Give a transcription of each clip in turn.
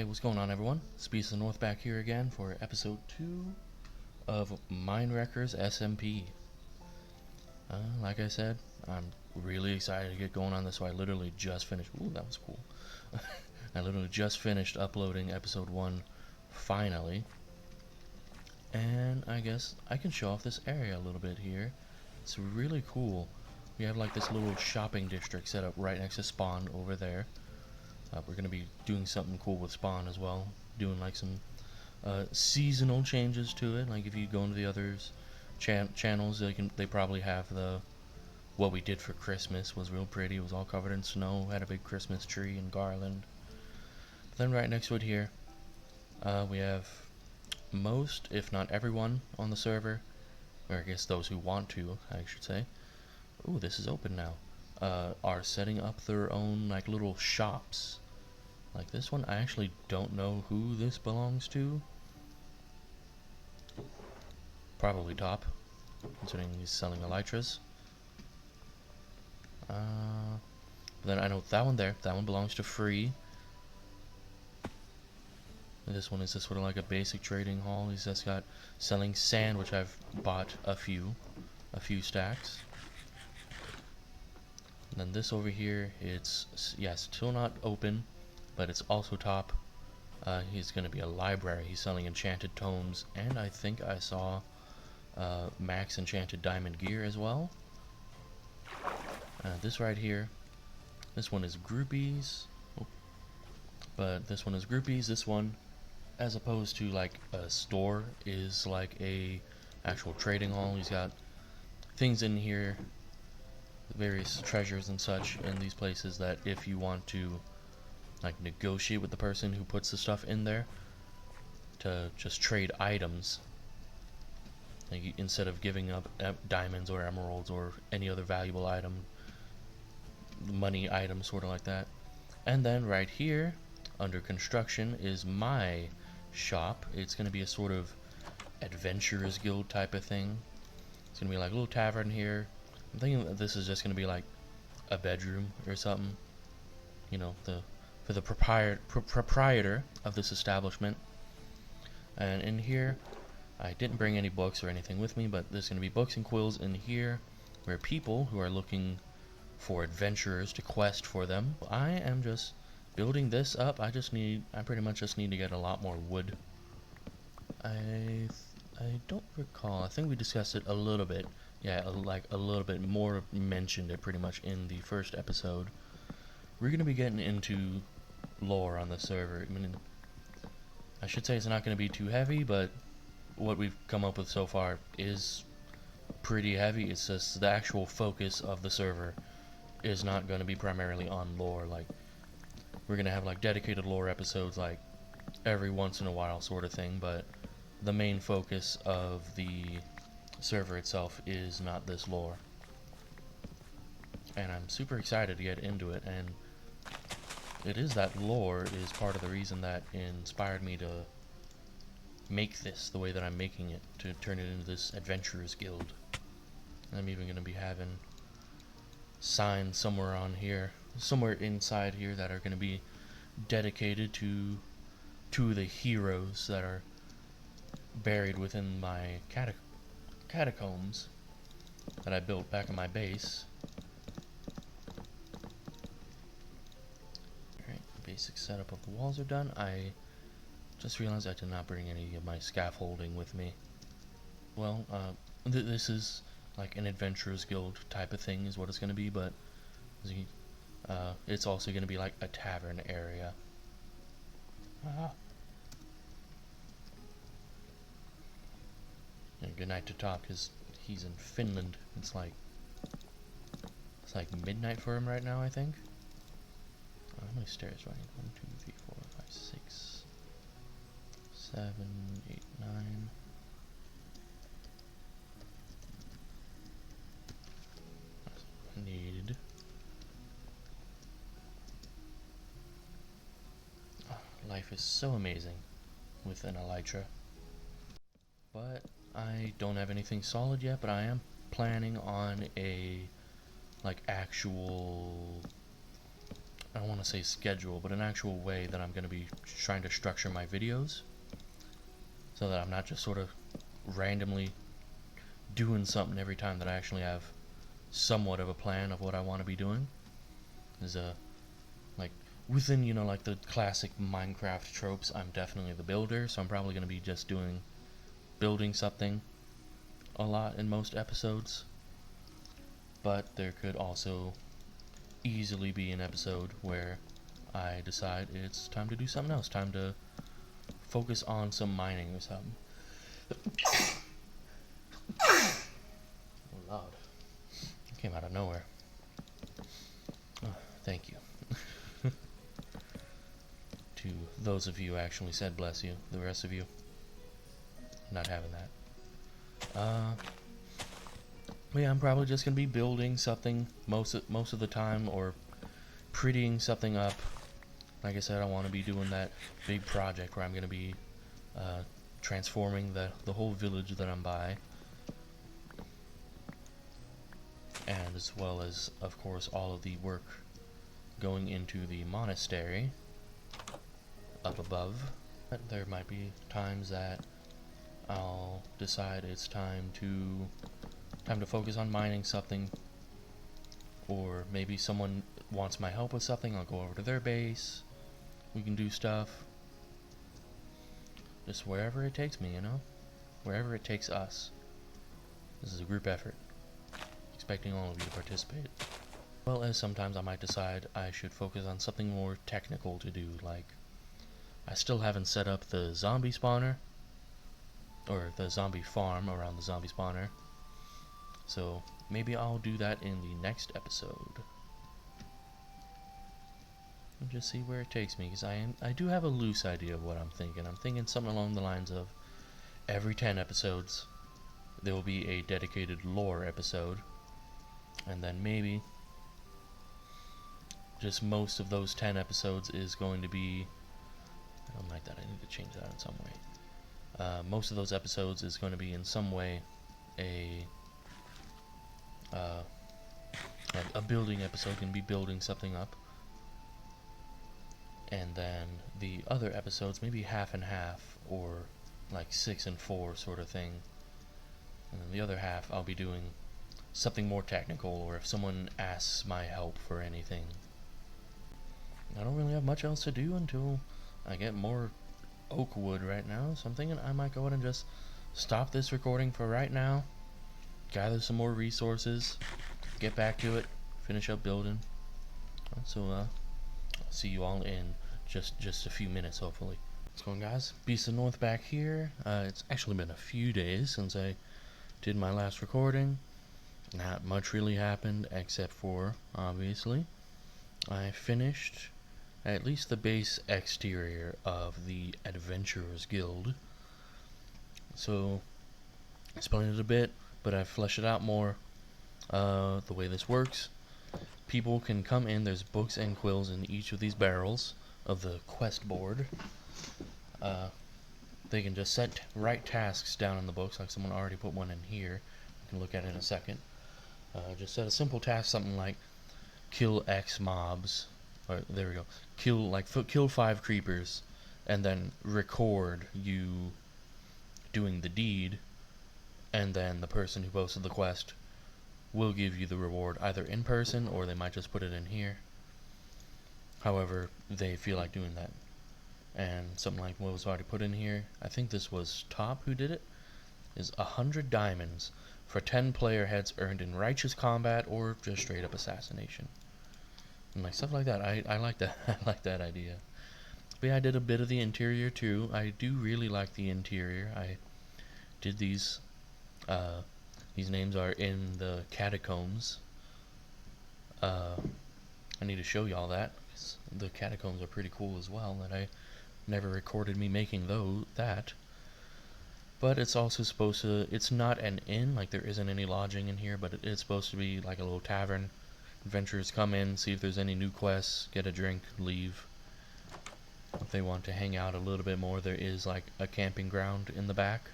What's going on, everyone? It's Beast of the North back here again for episode 2 of MineWreckers SMP. Like I said, I'm really excited to get going on this, so I literally just finished. Ooh, that was cool. I literally just finished uploading episode 1 finally. And I guess I can show off this area a little bit here. It's really cool. We have like this little shopping district set up right next to spawn over there. We're going to be doing something cool with spawn as well. Doing like some seasonal changes to it. Like if you go into the others channels, they probably have what we did for Christmas was real pretty. It was all covered in snow, had a big Christmas tree and garland. But then right next to it here, we have most, if not everyone on the server, or I guess those who want to, I should say. Ooh, this is open now. Are setting up their own like little shops. Like this one, I actually don't know who this belongs to. Probably Top, considering he's selling elytras. But then I know that one there, that one belongs to Free. And this one is just sort of like a basic trading hall. He's just got selling sand, which I've bought a few stacks. And then this over here, it's still not open, but it's also Top. He's going to be a library. He's selling enchanted tomes, and I think I saw max enchanted diamond gear as well. This right here, this one is groupies, but this one is groupies. This one, as opposed to like a store, is like a actual trading hall. He's got things in here, various treasures and such in these places that if you want to like negotiate with the person who puts the stuff in there to just trade items, like instead of giving up diamonds or emeralds or any other valuable item, money item, sort of like that. And then right here under construction is my shop. It's going to be a sort of adventurers guild type of thing. It's going to be like a little tavern here. I'm thinking that this is just going to be like a bedroom or something, you know, for the proprietor of this establishment. And in here, I didn't bring any books or anything with me, but there's going to be books and quills in here where people who are looking for adventurers to quest for them. I am just building this up. I pretty much just need to get a lot more wood. I don't recall. I think we discussed it a little bit. Yeah, like a little bit more, mentioned it pretty much in the first episode. We're going to be getting into lore on the server. I mean, I should say it's not going to be too heavy, but what we've come up with so far is pretty heavy. It's just the actual focus of the server is not going to be primarily on lore. Like, we're going to have like dedicated lore episodes like every once in a while sort of thing, but the main focus of the server itself is not this lore. And I'm super excited to get into it, and it is that lore is part of the reason that inspired me to make this the way that I'm making it, to turn it into this adventurers guild. I'm even going to be having signs somewhere on here, somewhere inside here, that are going to be dedicated to the heroes that are buried within my catacombs that I built back in my base. Alright, basic setup of the walls are done. I just realized I did not bring any of my scaffolding with me. Well, this is like an adventurers guild type of thing is what it's going to be, but it's also going to be like a tavern area. And good night to Top, because he's in Finland. It's like midnight for him right now, I think. How many stairs do I need? 1, 2, 3, 4, 5, 6, 7, 8, 9. Need. Oh, life is so amazing with an elytra. But I don't have anything solid yet, but I am planning on a like actual I don't want to say schedule, but an actual way that I'm going to be trying to structure my videos, so that I'm not just sort of randomly doing something every time, that I actually have somewhat of a plan of what I want to be doing. Is like within, you know, like the classic Minecraft tropes, I'm definitely the builder, so I'm probably going to be just building something a lot in most episodes. But there could also easily be an episode where I decide it's time to do something else, time to focus on some mining or something. Oh, loud. It came out of nowhere. Oh, thank you. To those of you who actually said bless you, the rest of you, not having that. But yeah, I'm probably just gonna be building something most of the time, or prettying something up. Like I said, I want to be doing that big project where I'm gonna be transforming the whole village that I'm by, and as well as, of course, all of the work going into the monastery up above. There might be times that I'll decide it's time to focus on mining something, or maybe someone wants my help with something. I'll go over to their base, we can do stuff, just wherever it takes me, you know, wherever it takes us. This is a group effort, expecting all of you to participate. Well, as sometimes I might decide I should focus on something more technical to do, like I still haven't set up the zombie spawner, or the zombie farm around the zombie spawner, so maybe I'll do that in the next episode. And just see where it takes me, because I do have a loose idea of what I'm thinking. I'm thinking something along the lines of every 10 episodes there will be a dedicated lore episode, and then maybe just most of those 10 episodes is going to be, I don't like that, I need to change that in some way. Most of those episodes is going to be in some way a building episode, can be building something up, and then the other episodes maybe half and half, or like 6 and 4 sort of thing, and then the other half I'll be doing something more technical, or if someone asks my help for anything. I don't really have much else to do until I get more oak wood right now, so I'm thinking I might go ahead and just stop this recording for right now, gather some more resources, get back to it, finish up building. So I'll see you all in just a few minutes, hopefully. What's going on, guys? Beast of North back here. It's actually been a few days since I did my last recording. Not much really happened, except for, obviously, I finished at least the base exterior of the Adventurers Guild. So, explained it a bit, but I've fleshed it out more. The way this works, people can come in, there's books and quills in each of these barrels of the quest board. They can just write tasks down in the books, like someone already put one in here. You can look at it in a second. Just set a simple task, something like kill X mobs, or there we go, kill 5 creepers, and then record you doing the deed, and then the person who posted the quest will give you the reward either in person, or they might just put it in here, however they feel like doing that. And something like what was already put in here, I think this was Top who did it, is 100 diamonds for 10 player heads earned in righteous combat or just straight up assassination. And like stuff like that, I like that. I like that idea. But yeah, I did a bit of the interior too. I do really like the interior. I did these names are in the Catacombs. I need to show y'all that, 'cause the Catacombs are pretty cool as well, and I never recorded me making that. But it's also supposed to, it's not an inn, like there isn't any lodging in here, but it's supposed to be like a little tavern. Adventurers come in, see if there's any new quests, get a drink, leave. If they want to hang out a little bit more, there is like a camping ground in the back.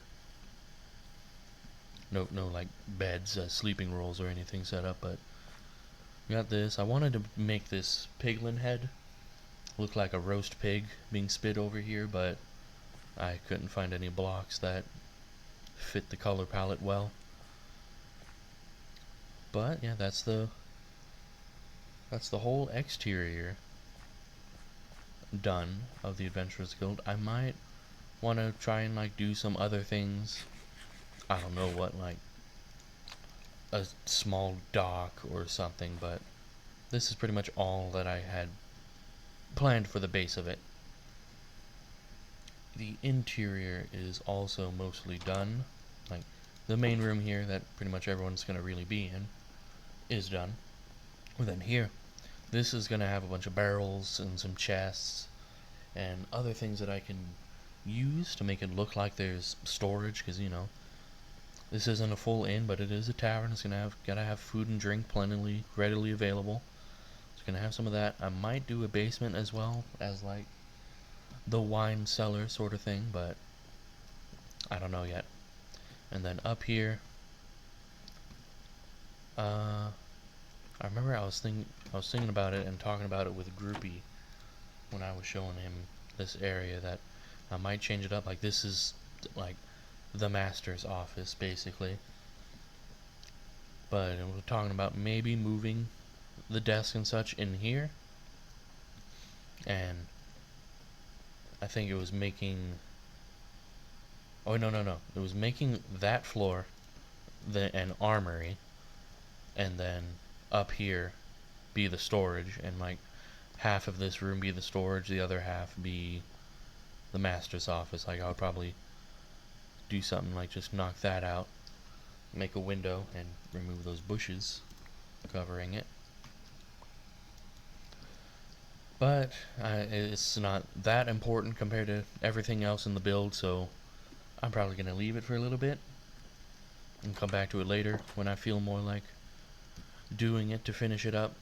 No like beds, sleeping rolls or anything set up, but Got this. I wanted to make this piglin head look like a roast pig being spit over here, but I couldn't find any blocks that fit the color palette well. But yeah, that's the whole exterior done of the Adventurers Guild. I might want to try and like do some other things. I don't know what, like a small dock or something, but this is pretty much all that I had planned for the base of it. The interior is also mostly done. Like the main room here that pretty much everyone's going to really be in is done. And then here, this is going to have a bunch of barrels and some chests and other things that I can use to make it look like there's storage, because you know, this isn't a full inn, but it is a tavern. It's gotta have food and drink plentifully, readily available. It's gonna have some of that. I might do a basement as well as like the wine cellar sort of thing, but I don't know yet. And then up here, I remember I was thinking about it and talking about it with Groupie when I was showing him this area, that I might change it up. Like this is like the master's office basically, but we're talking about maybe moving the desk and such in here, and I think it was making, oh no, it was making that floor an armory, and then up here be the storage, and like half of this room be the storage, the other half be the master's office. Like I would probably do something like just knock that out, make a window, and remove those bushes covering it. But it's not that important compared to everything else in the build, so I'm probably going to leave it for a little bit and come back to it later when I feel more like doing it to finish it up.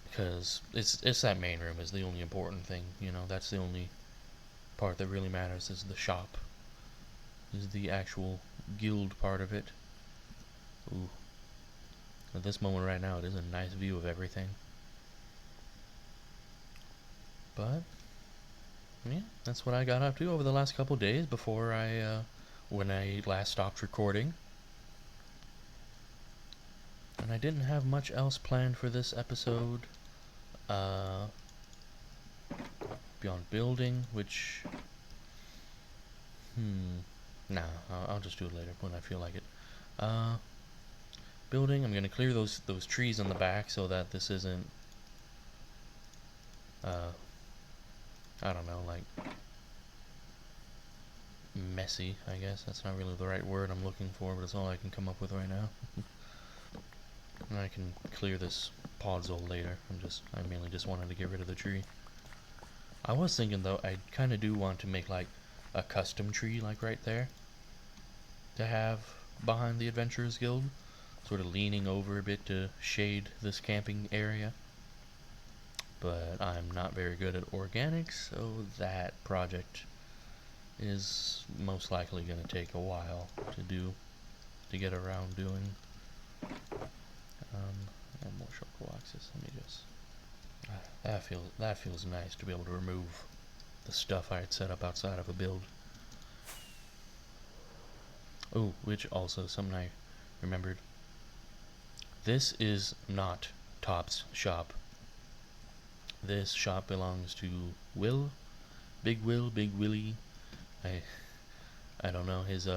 Because it's that main room is the only important thing, you know, that's the only part that really matters, is the shop, is the actual guild part of it. Ooh. At this moment right now, it is a nice view of everything. But yeah, that's what I got up to over the last couple days before when I last stopped recording. And I didn't have much else planned for this episode. Beyond building, which, nah, I'll just do it later when I feel like it. Building, I'm gonna clear those trees on the back so that this isn't, I don't know, like messy, I guess. That's not really the right word I'm looking for, but it's all I can come up with right now. And I can clear this podzol later. I mainly just wanted to get rid of the tree. I was thinking though, I kind of do want to make like a custom tree like right there to have behind the Adventurers Guild, sort of leaning over a bit to shade this camping area. But I'm not very good at organics, so that project is most likely going to take a while to get around doing. And more shulker boxes. Let me just. That feels nice to be able to remove the stuff I had set up outside of a build. Oh, which also something I remembered. This is not Top's shop. This shop belongs to Will, Big Willie. I don't know, his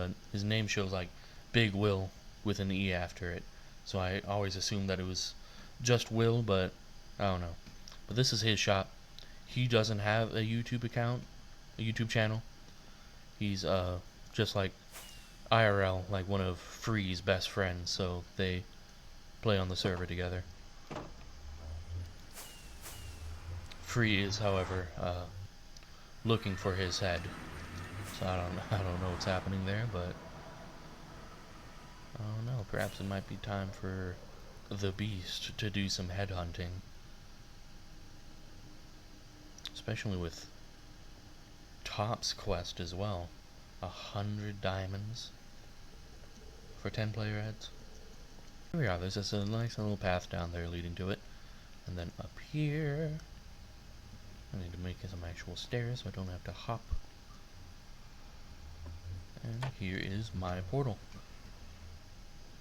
name shows like Big Will with an E after it, so I always assumed that it was just Will, but I don't know. But this is his shop. He doesn't have a YouTube account, a YouTube channel. He's just like IRL, like one of Free's best friends, so they play on the server together. Free is, however, looking for his head, so I don't know what's happening there, but I don't know. Perhaps it might be time for the Beast to do some headhunting, especially with Top's quest as well. 100 diamonds for 10 player heads. Here we are. There's just a nice little path down there leading to it. And then up here, I need to make some actual stairs so I don't have to hop. And here is my portal.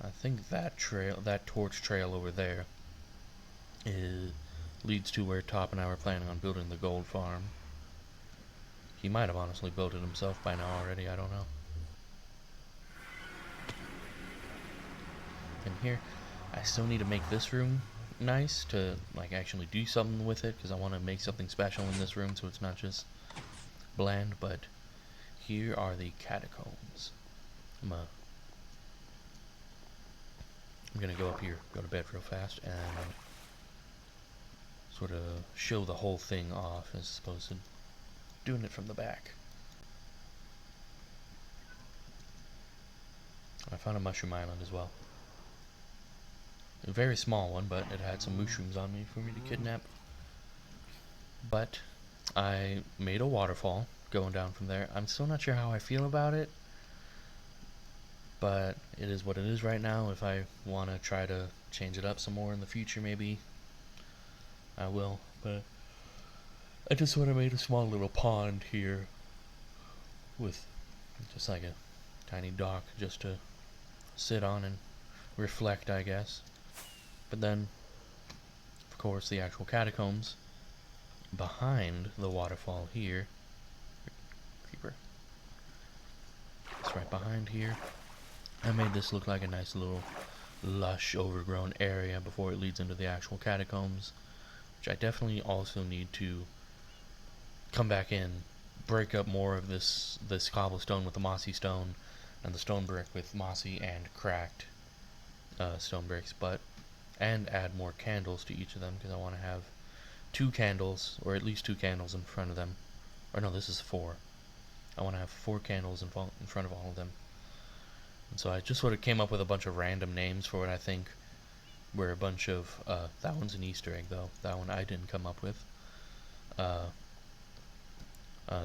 I think that trail, that torch trail over there, leads to where Top and I were planning on building the gold farm. He might have honestly built it himself by now already, I don't know. And here, I still need to make this room nice to like actually do something with it, because I want to make something special in this room so it's not just bland. But here are the catacombs. I'm gonna go up here, go to bed real fast, and sort of show the whole thing off as opposed to doing it from the back. I found a mushroom island as well. A very small one, but it had some mushrooms on me for me to kidnap. But I made a waterfall going down from there. I'm still not sure how I feel about it, but it is what it is right now. If I want to try to change it up some more in the future, maybe I will. But I just sort of made a small little pond here with just like a tiny dock just to sit on and reflect, I guess. But then, of course, the actual catacombs behind the waterfall here. Creeper. It's right behind here. I made this look like a nice little lush, overgrown area before it leads into the actual catacombs, which I definitely also need to come back in, break up more of this cobblestone with the mossy stone, and the stone brick with mossy and cracked stone bricks, and add more candles to each of them, because I want to have 2 candles, or at least 2 candles in front of them. Or no, this is 4. I want to have 4 candles in front of all of them. And so I just sort of came up with a bunch of random names for what I think were a bunch of, that one's an Easter egg though, that one I didn't come up with.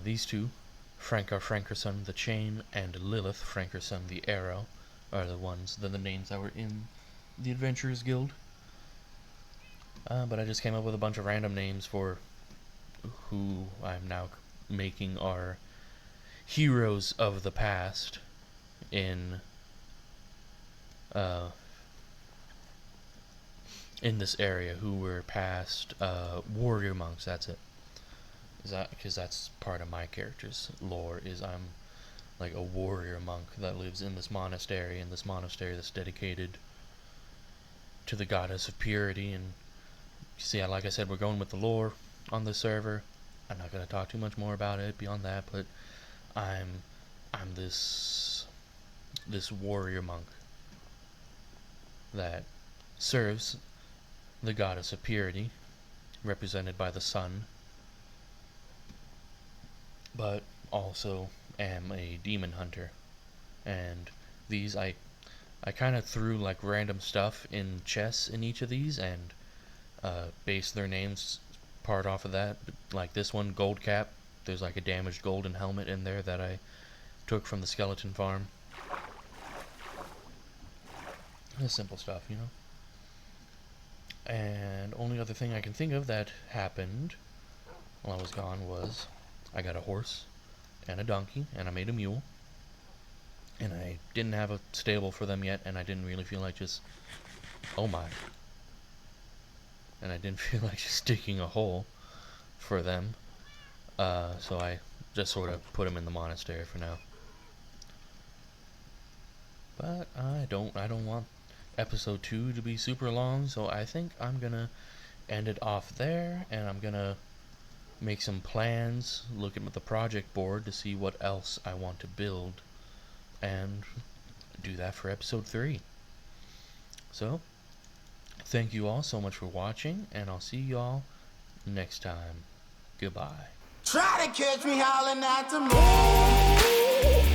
These two, Frankar Frankerson the chain and Lilith Frankerson the arrow, are the names that were in the Adventurers Guild. But I just came up with a bunch of random names for who I'm now making our heroes of the past in this area, who were past warrior monks. That's it. Because that's part of my character's lore, is I'm like a warrior monk that lives in this monastery that's dedicated to the goddess of purity. And see, like I said, we're going with the lore on this server. I'm not going to talk too much more about it beyond that, but I'm this warrior monk that serves the goddess of purity, represented by the sun, but also am a demon hunter. And these, I kind of threw like random stuff in chests in each of these, and based their names part off of that. Like this one, Gold Cap, there's like a damaged golden helmet in there that I took from the skeleton farm. Just simple stuff, you know. And only other thing I can think of that happened while I was gone was I got a horse and a donkey, and I made a mule, and I didn't have a stable for them yet, and I didn't really feel like just, oh my, and I didn't feel like just digging a hole for them, so I just sort of put them in the monastery for now. But I don't want episode 2 to be super long, so I think I'm gonna end it off there, and I'm gonna make some plans, look at the project board to see what else I want to build, and do that for episode 3. So, thank you all so much for watching, and I'll see you all next time. Goodbye. Try to catch me howling at the moon.